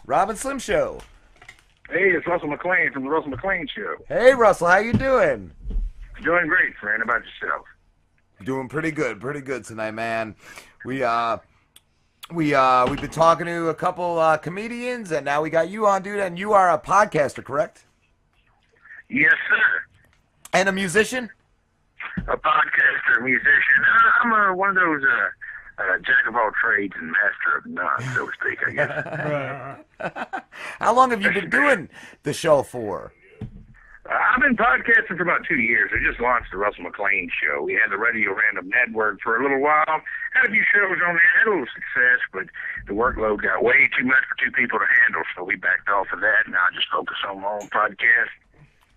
Robin Slim Show. Hey, it's Russell McLain from the Russell McLain Show. Hey, Russell, how you doing? Doing great, friend. How about yourself? Doing pretty good tonight, man. We've been talking to a couple comedians, and now we got you on, dude. And you are a podcaster, correct? Yes, sir. And a musician? A podcaster, musician. I'm one of those jack of all trades and master of none, so to speak, I guess. How long have you been doing the show for? I've been podcasting for about 2 years. I just launched the Russell McLain Show. We had the Radio Random Network for a little while. Had a few shows on there, had a little success, but the workload got way too much for two people to handle, so we backed off of that, and now I just focus on my own podcast.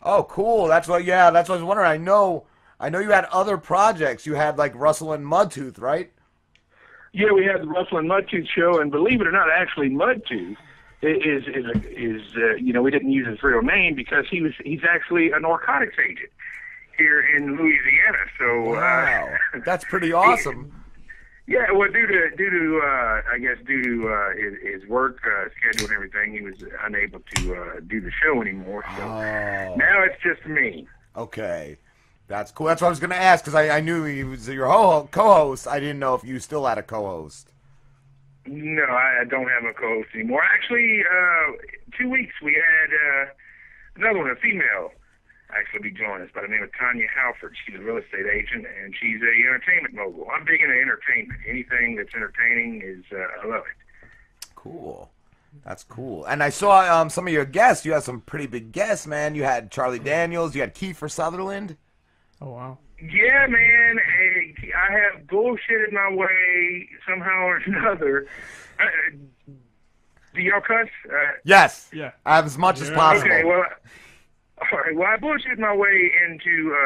Oh, cool. That's what I was wondering. I know you had other projects. You had like Russell and Mudtooth, right? Yeah, we had the Russell and Mudtooth Show, and believe it or not, actually Mudtooth is we didn't use his real name because he's actually a narcotics agent here in Louisiana. So wow, that's pretty awesome. Yeah, well, due to his work schedule and everything, he was unable to do the show anymore. So now it's just me. Okay. That's cool. That's what I was going to ask, because I knew he was your co-host. I didn't know if you still had a co-host. No, I don't have a co-host anymore. Actually, 2 weeks we had another one, a female, actually be joining us by the name of Tanya Halford. She's a real estate agent, and she's a entertainment mogul. I'm big into entertainment. Anything that's entertaining is, I love it. Cool. That's cool. And I saw some of your guests. You had some pretty big guests, man. You had Charlie Daniels. You had Kiefer Sutherland. Oh, wow. Yeah, man. I have bullshitted my way somehow or another. Do y'all cuss? Yes. Yeah. As much as possible. Okay, well, all right. Well, I bullshitted my way into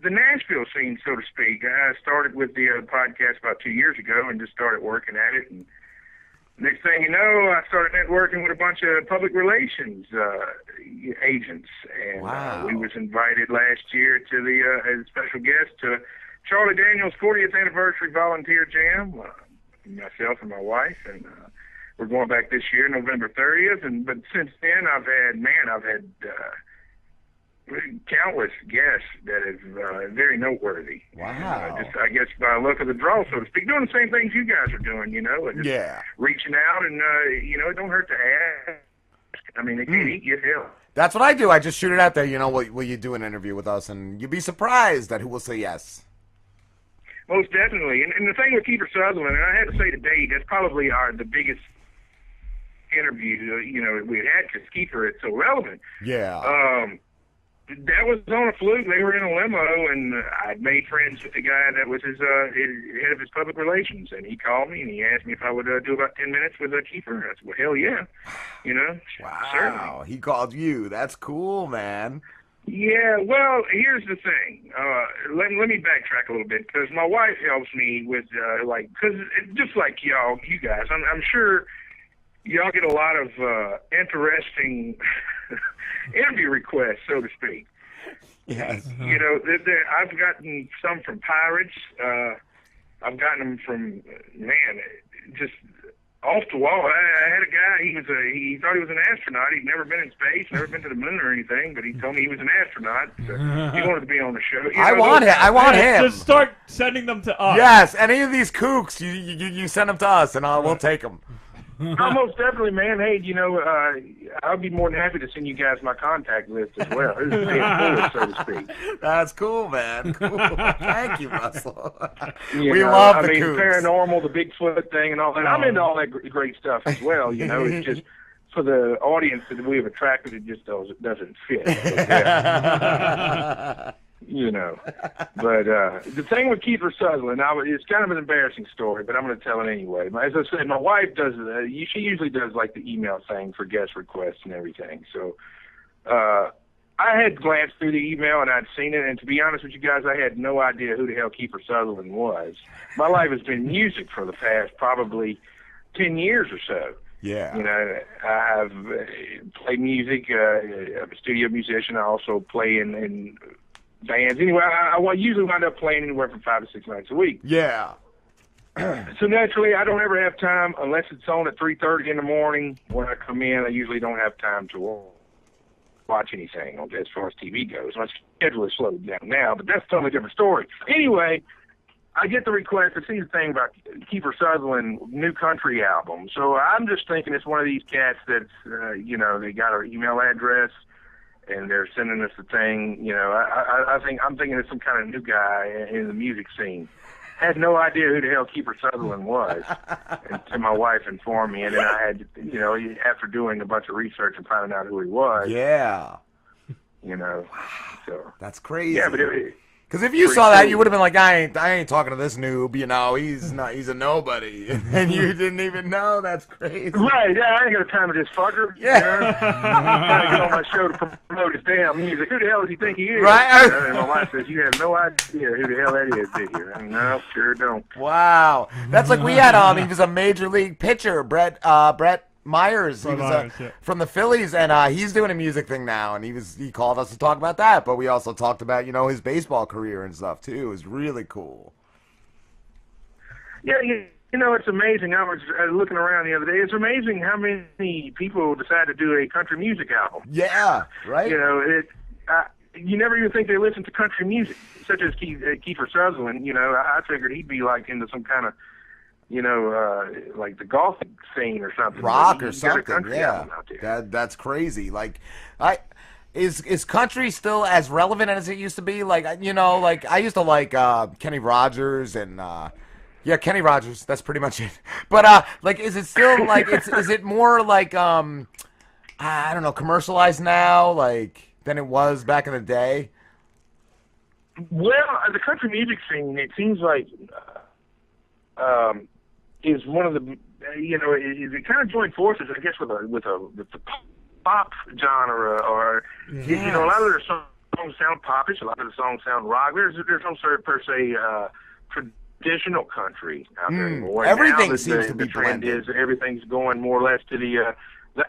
the Nashville scene, so to speak. I started with the podcast about 2 years ago and just started working at it. And next thing you know, I started networking with a bunch of public relations agents, and wow. We was invited last year to the as a special guest to Charlie Daniels' 40th anniversary volunteer jam. Myself and my wife, and we're going back this year, November 30th. But since then, I've had countless guests that is very noteworthy. Wow. Just, I guess, by luck of the draw, so to speak. Doing the same things you guys are doing, Just yeah. reaching out, and, it don't hurt to ask. I mean, they can't eat you hell. That's what I do. I just shoot it out there. Will you do an interview with us? And you'd be surprised at who will say yes. Most definitely. And the thing with Kiefer Sutherland, and I had to say today, that's probably the biggest interview, we had, because Kiefer is so relevant. Yeah. That was on a fluke. They were in a limo, and I'd made friends with the guy that was his head of his public relations, and he called me and he asked me if I would do about 10 minutes with Kiefer. I said, well, hell yeah, Wow, certainly. He called you. That's cool, man. Yeah, well, here's the thing. Let me backtrack a little bit, because my wife helps me with because just like you guys, I'm sure y'all get a lot of interesting interview requests, so to speak. Yes. I've gotten some from pirates. I've gotten them from, just off the wall. I had a guy, he thought he was an astronaut. He'd never been in space, never been to the moon or anything, but he told me he was an astronaut. So he wanted to be on the show. I want him. Just start sending them to us. Yes, any of these kooks, you send them to us, and we'll take them. Most definitely, man. Hey, I'll be more than happy to send you guys my contact list as well. This is forward, so to speak. That's cool, man. Cool. Thank you, Russell. We love the kooks. Paranormal, the Bigfoot thing, and all that. I'm into all that great stuff as well. It's just for the audience that we have attracted, it just doesn't fit. But the thing with Kiefer Sutherland, it's kind of an embarrassing story, but I'm going to tell it anyway. As I said, my wife does. She usually does like the email thing for guest requests and everything. So I had glanced through the email and I'd seen it, and to be honest with you guys, I had no idea who the hell Kiefer Sutherland was. My life has been music for the past probably 10 years or so. Yeah. I've played music. I'm a studio musician. I also play in bands. Anyway, I usually wind up playing anywhere from 5 to 6 nights a week. Yeah. So naturally, I don't ever have time unless it's on at 3:30 in the morning. When I come in, I usually don't have time to watch anything as far as TV goes. My schedule is slowed down now, but that's a totally different story. Anyway, I get the request to see the thing about Kiefer Sutherland new country album. So I'm just thinking it's one of these cats that's, they got our email address and they're sending us the thing. I'm thinking it's some kind of new guy in the music scene. Had no idea who the hell Kiefer Sutherland was until my wife informed me, and then I had, after doing a bunch of research and finding out who he was. Yeah. So that's crazy. Yeah, but because if you saw that, you would have been like, I ain't talking to this noob. He's a nobody, and you didn't even know. That's crazy. Right? Yeah, I ain't got time for this fucker. Yeah. I'm trying to get on my show to promote his damn music. Who the hell does he think he is? Right. And my wife says, you have no idea who the hell that is, do you? No, sure don't. Wow, that's like we had. He was a major league pitcher, Brett Myers. He was from the Phillies, and he's doing a music thing now. And he called us to talk about that. But we also talked about his baseball career and stuff too. It was really cool. Yeah, it's amazing. I was looking around the other day. It's amazing how many people decide to do a country music album. Yeah, right. You never even think they listen to country music, such as Kiefer Sutherland. I figured he'd be like into some kind of like the golf scene or something. Rock or something, yeah. That's crazy. Like, is country still as relevant as it used to be? Like, I used to like Kenny Rogers and Kenny Rogers. That's pretty much it. But is it still like is it more like I don't know, commercialized now than it was back in the day? Well, the country music scene, it seems like. Is one of the it kind of joined forces, I guess, with the pop genre, or a lot of their songs sound popish, a lot of the songs sound rock. There's no sort of per se traditional country out there anymore. Everything now seems to be the trend blended. is everything's going more or less to the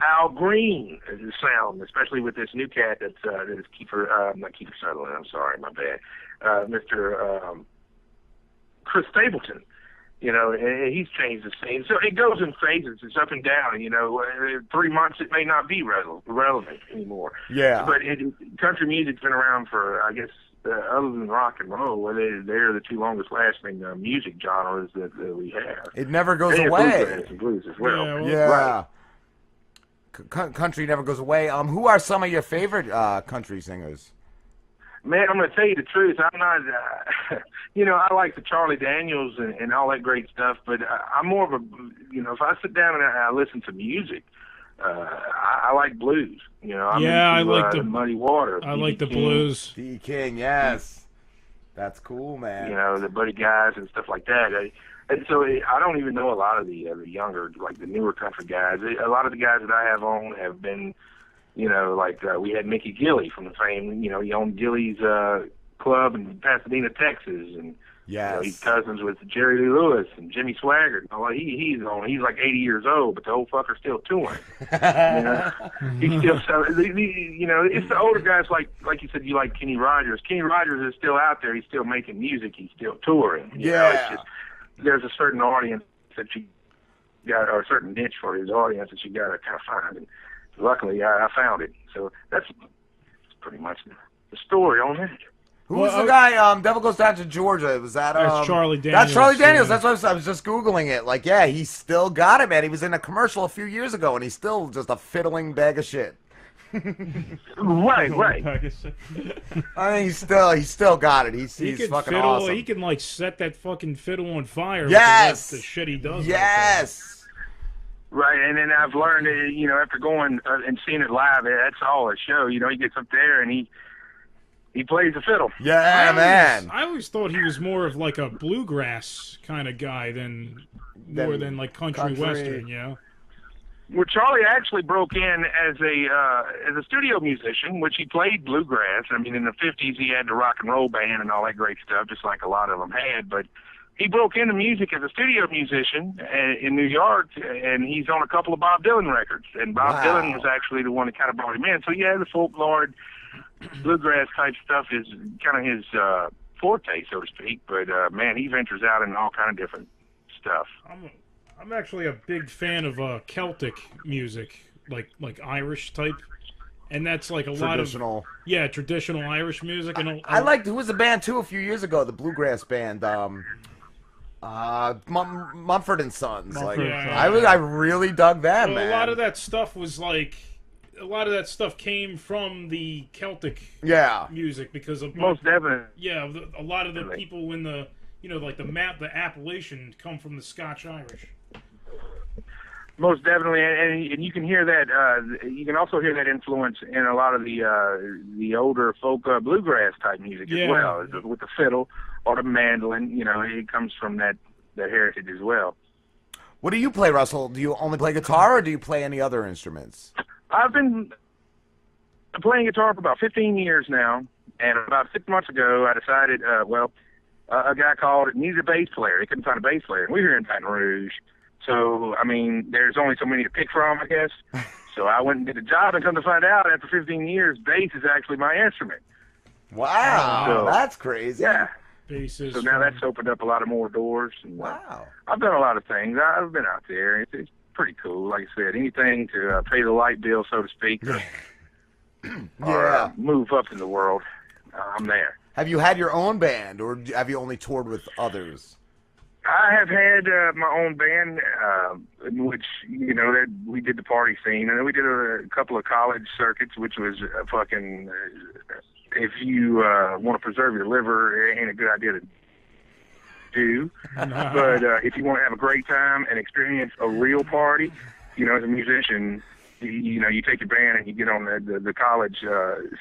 Al Green sound, especially with this new cat that is not Kiefer Sutherland. I'm sorry, my bad, Mr. Chris Stapleton. He's changed the scene. So it goes in phases. It's up and down. 3 months it may not be relevant anymore. Yeah. But country music's been around for, I guess, other than rock and roll, they're the two longest lasting music genres that we have. It never goes away. And blues as well. Yeah. Right. Country never goes away. Who are some of your favorite country singers? Man, I'm going to tell you the truth. I'm not, I like the Charlie Daniels and all that great stuff, but I'm more of a, if I sit down and I listen to music, I like blues. I like the Muddy Water. I like the blues. D. King, yes. That's cool, man. The Buddy Guys and stuff like that. And so I don't even know a lot of the younger, like the newer country guys. A lot of the guys that I have on have been, we had Mickey Gilley from the fame, he owned Gilley's club in Pasadena, Texas, and he's cousins with Jerry Lee Lewis and Jimmy Swaggart. He's like 80 years old, but the old fucker's still touring. He's still it's the older guys like you said, you like Kenny Rogers. Kenny Rogers is still out there. He's still making music. He's still touring. It's just, there's a certain audience that you got, or a certain niche for his audience that you got to kind of find. And luckily, I found it. So that's pretty much the story on that. Who's the guy? Devil Goes Down to Georgia. Was that? That's Charlie Daniels. That's Charlie Daniels. That's what I was just googling it. He's still got it, man. He was in a commercial a few years ago, and he's still just a fiddling bag of shit. Right. I mean, he's still got it. He's fucking fiddle, awesome. He can set that fucking fiddle on fire. Yes, with the shit he does. Yes. Right, and then I've learned, after going and seeing it live, that's all a show. He gets up there and he plays the fiddle. Yeah, man. I always thought he was more of like a bluegrass kind of guy than like country western, Well, Charlie actually broke in as a studio musician, which he played bluegrass. I mean, in the 50s, he had the rock and roll band and all that great stuff, just like a lot of them had. But he broke into music as a studio musician in New York, and he's on a couple of Bob Dylan records. And Bob Dylan was actually the one that kind of brought him in. So, the folklore, bluegrass type stuff is kind of his forte, so to speak. But, man, he ventures out in all kind of different stuff. I'm actually a big fan of Celtic music, like Irish type, and that's like a traditional. lot of traditional Irish music. And I liked who was the band too a few years ago, the bluegrass band, Mumford and Sons. I really dug them, man. A lot of that stuff was like. A lot of that stuff came from the Celtic music because of most definitely. Yeah, a lot of the people in the like the Appalachian come from the Scotch Irish. Most definitely, and you can hear that. You can also hear that influence in a lot of the older folk bluegrass type music as well, with the fiddle or the mandolin. It comes from that heritage as well. What do you play, Russell? Do you only play guitar, or do you play any other instruments? I've been playing guitar for about 15 years now, and about 6 months ago, I decided, a guy called and needed a bass player. He couldn't find a bass player, and we're here in Baton Rouge. So, I mean, there's only so many to pick from, I guess. So I went and did the job, and come to find out, after 15 years, bass is actually my instrument. Wow, so, that's crazy. Yeah. Basses. So now that's opened up a lot of more doors. And, wow. I've done a lot of things. I've been out there. It's pretty cool. Like I said, anything to pay the light bill, so to speak, or move up in the world, I'm there. Have you had your own band, or have you only toured with others? I have had my own band, in which, that we did the party scene, and then we did a couple of college circuits, which was fucking, if you want to preserve your liver, it ain't a good idea to do. But if you want to have a great time and experience a real party, as a musician, you take your band and you get on the college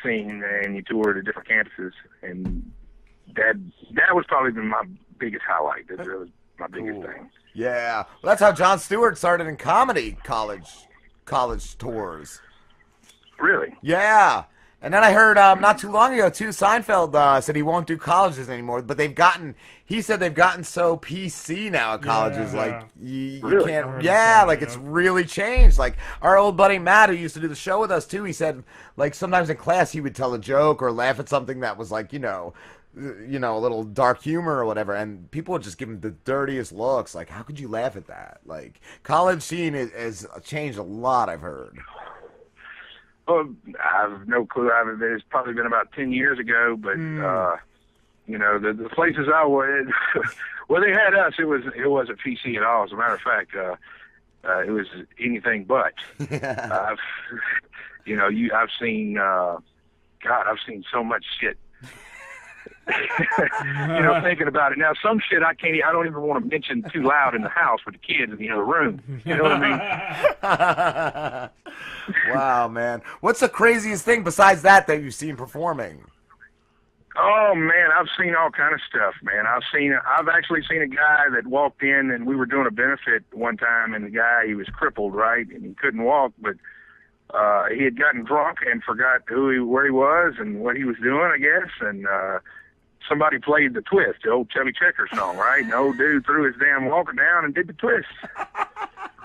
scene and you tour to different campuses, and that was probably been my biggest highlight. That was my biggest thing. Yeah, well, that's how Jon Stewart started in comedy, college tours. Really? Yeah. And then I heard not too long ago too, Seinfeld said he won't do colleges anymore, but he said they've gotten so PC now at colleges, like you really? Can't, like it's really changed. Like our old buddy Matt, who used to do the show with us too, he said like sometimes in class he would tell a joke or laugh at something that was like, a little dark humor or whatever, and people would just give him the dirtiest looks. Like, how could you laugh at that? Like, college scene has changed a lot, I've heard. Well, I have no clue. It's probably been about 10 years ago, but the places I went, well, they had us. It wasn't PC at all. As a matter of fact, it was anything but. I've seen, I've seen so much shit. Thinking about it now, some shit I don't even want to mention too loud in the house with the kids in the other room. You know what I mean? Wow, man. What's the craziest thing besides that you've seen performing? Oh man, I've seen all kind of stuff, man. I've actually seen a guy that walked in, and we were doing a benefit one time, and the guy, he was crippled, right, and he couldn't walk, but he had gotten drunk and forgot where he was and what he was doing, I guess, and somebody played the twist, the old Chubby Checker song, right? And the old dude threw his damn walker down and did the twist.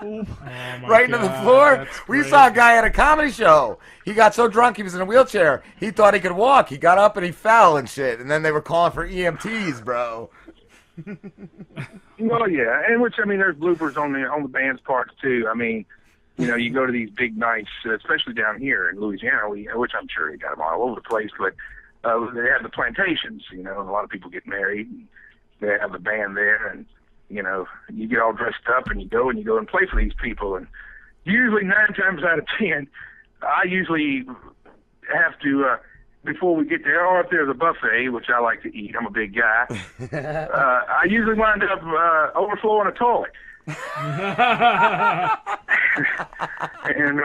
Right into the floor. We saw a guy at a comedy show. He got so drunk he was in a wheelchair. He thought he could walk. He got up and he fell and shit. And then they were calling for EMTs, bro. Well, yeah, and which, I mean, there's bloopers on the band's parts too. I mean, you go to these big nights, especially down here in Louisiana, which I'm sure you got them all over the place, but they have the plantations, and a lot of people get married. And they have the band there, and you get all dressed up and you go and play for these people. And usually 9 times out of 10, I usually have to, before we get there, or if there's a buffet, which I like to eat, I'm a big guy, I usually wind up overflowing a toilet. And,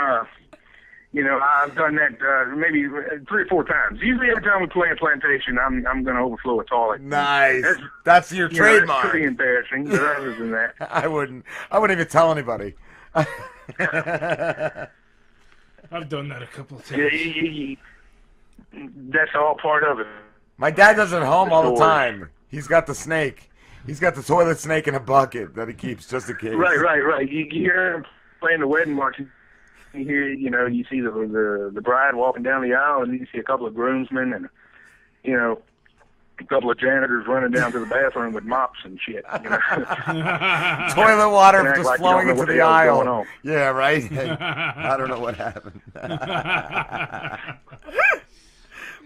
I've done that maybe 3 or 4 times. Usually every time we play a plantation, I'm going to overflow a toilet. Nice. That's your trademark. It's pretty embarrassing, but other than that. I wouldn't even tell anybody. I've done that a couple of times. That's all part of it. My dad does it at home all the time. He's got the snake. He's got the toilet snake in a bucket that he keeps just in case. Right. You hear him playing the wedding march. You hear, you see the bride walking down the aisle, and you see a couple of groomsmen, and a couple of janitors running down to the bathroom with mops and shit. You know? Toilet water just like flowing into the aisle. Yeah, right. Mm-hmm. I don't know what happened.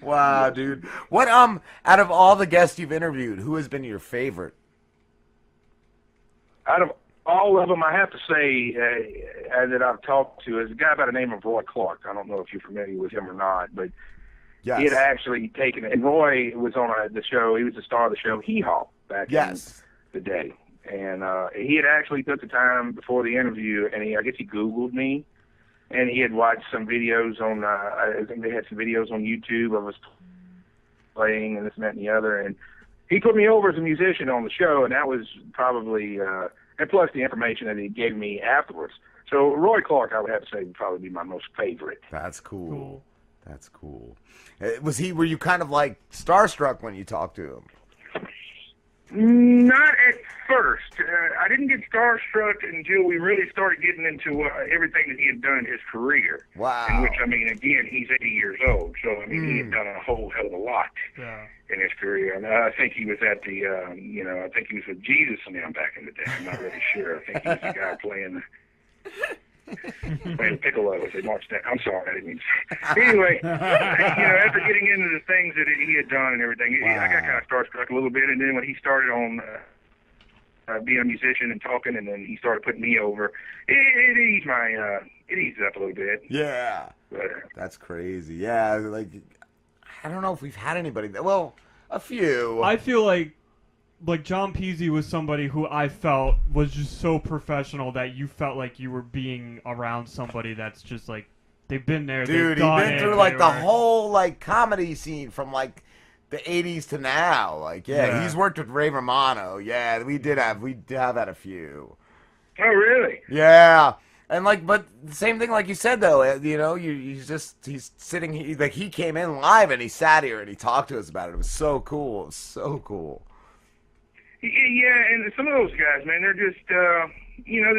Wow, dude. What out of all the guests you've interviewed, who has been your favorite? Out of all of them, I have to say that I've talked to is a guy by the name of Roy Clark. I don't know if you're familiar with him or not, but yes. he had actually taken it. And Roy was on the show. He was the star of the show Hee Haw back in the day. And he had actually took the time before the interview, and I guess he Googled me, and he had watched some videos on, I think they had some videos on YouTube of us playing and this and that and the other. And he put me over as a musician on the show, and that was probably, and plus the information that he gave me afterwards. So Roy Clark, I would have to say, would probably be my most favorite. That's cool. That's cool. Were you kind of like starstruck when you talked to him? Not at first. I didn't get starstruck until we really started getting into everything that he had done in his career. Wow. In which, I mean, again, he's 80 years old, so, I mean, he had done a whole hell of a lot in his career. And I think he was at the, I think he was with Jesus now back in the day. I'm not really sure. I think he was the guy playing piccolo as they marched down. I'm sorry, I didn't mean to. Anyway, after getting into the things that he had done and everything, I got kind of starstruck a little bit. And then when he started on being a musician and talking, and then he started putting me over, it eased up a little bit. Yeah, but, that's crazy. Yeah, like I don't know if we've had anybody that. Well, a few. I feel like John Peasy was somebody who I felt was just so professional that you felt like you were being around somebody that's just like they've been there. Dude, he's been through like the whole like comedy scene from like the 80s to now. Like, yeah, he's worked with Ray Romano. Yeah, we have had a few. Oh, really? Yeah. And like, but the same thing, like you said, though, he's sitting, he came in live and he sat here and he talked to us about it. It was so cool. It was so cool. Yeah, and some of those guys, man, they're just, they're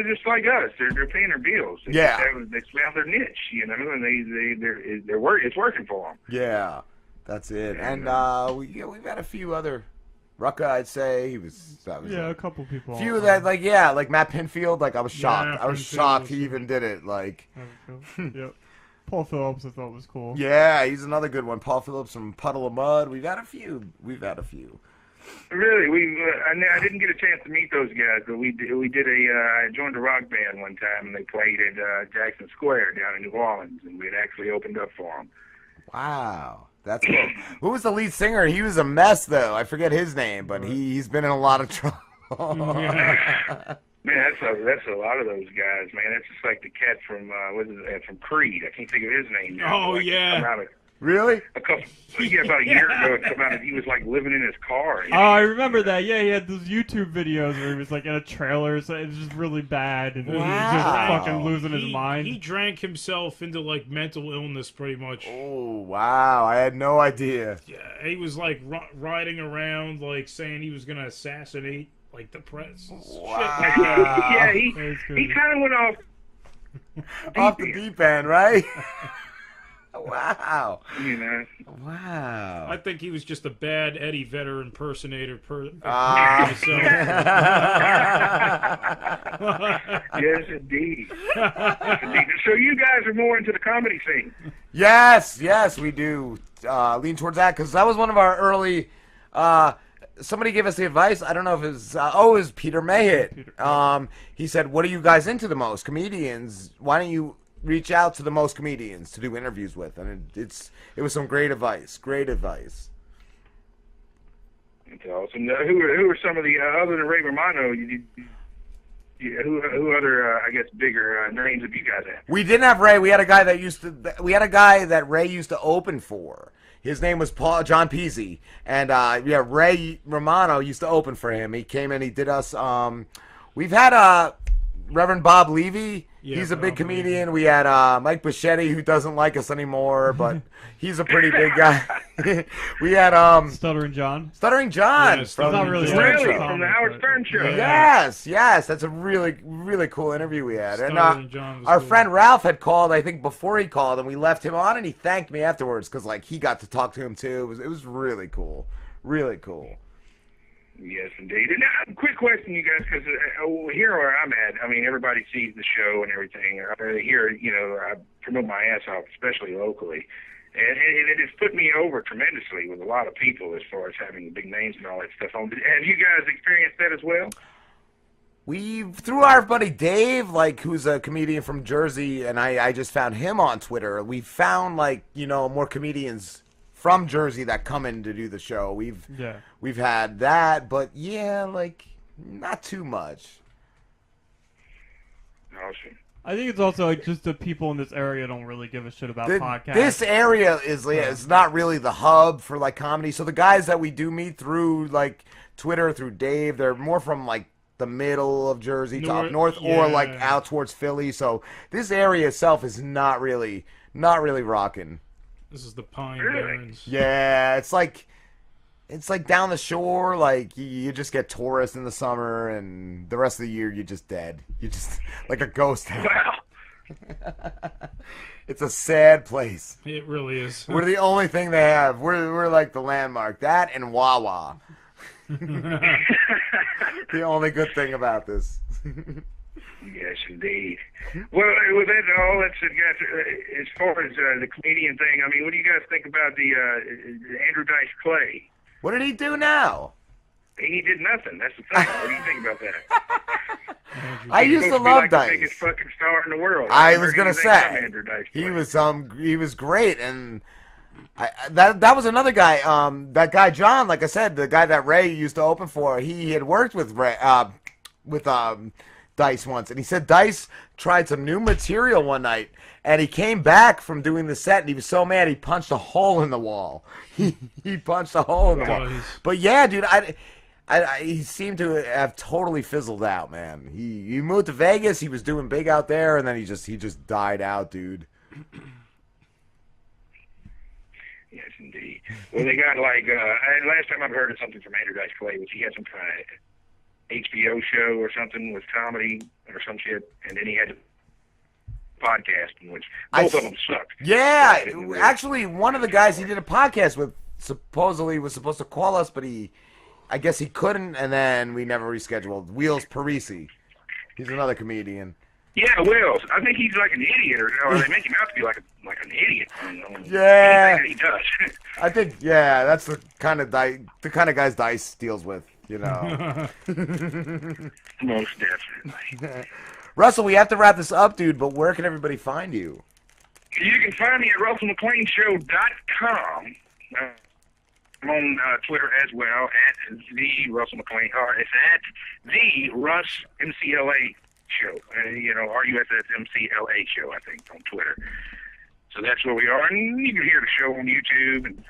just like us. They're paying their bills. They found their niche, and it's working for them. Yeah, that's it. And we've had a few other. Rucka, I'd say a couple people. Few that like Matt Pinfield. Like I was shocked. I was shocked he even did it. Like, yep. Paul Phillips, I thought was cool. Yeah, he's another good one. Paul Phillips from Puddle of Mud. We've had a few. Really, I didn't get a chance to meet those guys, but we did I joined a rock band one time, and they played at Jackson Square down in New Orleans, and we had actually opened up for them. Wow, that's cool. Who was the lead singer? He was a mess, though. I forget his name, but he's been in a lot of trouble. Man, that's a lot of those guys, man. That's just like the cat from from Creed. I can't think of his name now. Oh, yeah. Really? About a year ago, it came out that he was like living in his car. Oh, I remember that. Yeah, he had those YouTube videos where he was like in a trailer, so it was just really bad, and he was just fucking losing his mind. He drank himself into like mental illness, pretty much. Oh wow, I had no idea. Yeah, he was like riding around, like saying he was gonna assassinate like the press. Wow. Yeah, he kind of went off the deep end, right? Wow. Wow. I think he was just a bad Eddie Vedder impersonator. Yes, indeed. So you guys are more into the comedy scene? Yes, we do lean towards that, because that was one of our early. Somebody gave us the advice. I don't know if it was Peter Mayhett. He said, "What are you guys into the most? Comedians. Why don't you reach out to the most comedians to do interviews with?" And it was some great advice. That's awesome. Who are some of the other than Ray Romano? Who other I guess bigger names have you guys had? We didn't have Ray. We had a guy that Ray used to open for. His name was John Peasy, and Ray Romano used to open for him. He came in. He did us. We've had Reverend Bob Levy. Yeah, he's a big comedian. Levy. We had Mike Bichetti, who doesn't like us anymore, but he's a pretty big guy. We had Stuttering John. Yeah, from the Howard Stern Show. Yes, that's a really, really cool interview we had. And our friend Ralph had called, I think, before he called, and we left him on, and he thanked me afterwards because he got to talk to him too. It was really cool. Really cool. Yes, indeed. And now, quick question, you guys, because here where I'm at, I mean, everybody sees the show and everything. Here, you know, I promote my ass off, especially locally. And it has put me over tremendously with a lot of people as far as having big names and all that stuff on. Have you guys experienced that as well? Through our buddy Dave, like, who's a comedian from Jersey, and I just found him on Twitter. We found, like, you know, more comedians from Jersey that come in to do the show. We've had that, but yeah, like, not too much. Awesome. I think it's also like just the people in this area don't really give a shit about podcasts. This area is not really the hub for like comedy. So the guys that we do meet through like Twitter, through Dave, they're more from like the middle of Jersey to up north, or like out towards Philly. So this area itself is not really rocking. This is the Pine Barrens. Yeah, it's like down the shore. Like you just get tourists in the summer, and the rest of the year you're just dead. You're just like a ghost town. Wow. It's a sad place. It really is. We're the only thing they have. We're like the landmark. That and Wawa. The only good thing about this. Yes, indeed. Well, with that all, that's as far as the comedian thing. I mean, what do you guys think about the Andrew Dice Clay? What did he do now? He did nothing. That's the thing. What do you think about that? I used to love Dice. The biggest fucking star in the world. I was gonna say Andrew Dice Clay. He was great, and that was another guy. That guy John, like I said, the guy that Ray used to open for. He had worked with Ray, Dice once, and he said Dice tried some new material one night, and he came back from doing the set, and he was so mad he punched a hole in the wall. He punched a hole in the wall. But yeah, dude, he seemed to have totally fizzled out, man. He moved to Vegas. He was doing big out there, and then he just died out, dude. Yes, indeed. Well, they got like last time I've heard of something from Andrew Dice Clay was he had some kind of HBO show or something with comedy or some shit, and then he had a podcast in which both of them sucked. Yeah, actually, one of the guys he did a podcast with supposedly was supposed to call us, but I guess he couldn't, and then we never rescheduled. Wheels Parisi. He's another comedian. Yeah, Wheels. I think he's like an idiot, or they make him out to be like an idiot. Yeah, he does. I think that's the kind of guys Dice deals with. You know. Most definitely. Russell, we have to wrap this up, dude, but where can everybody find you? You can find me at RussellMcLainShow.com. I'm on Twitter as well, at the Russell McLain, or it's at the Russ MCLA Show. RUSSMCLA Show, I think, on Twitter. So that's where we are. And you can hear the show on YouTube and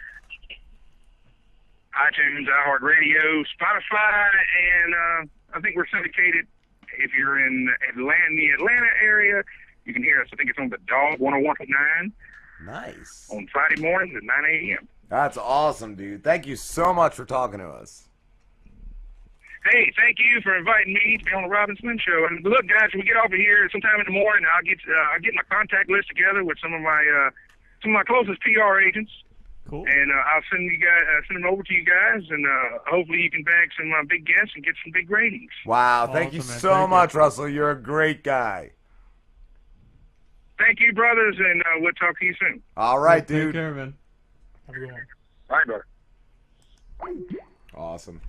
iTunes, iHeartRadio, Spotify, and I think we're syndicated. If you're in the Atlanta area, you can hear us. I think it's on the Dog 101.9. Nice. On Friday mornings at 9 a.m. That's awesome, dude. Thank you so much for talking to us. Hey, thank you for inviting me to be on the Russell McLain Show. And look, guys, when we get off of here sometime in the morning, I'll get my contact list together with some of my closest PR agents. Cool. And I'll send them over to you guys, and hopefully you can bag some big guests and get some big ratings. Wow, thank you so much, Russell. You're a great guy. Thank you, brothers, and we'll talk to you soon. All right, dude. Take care, man. Have a good one. Bye, brother. Awesome.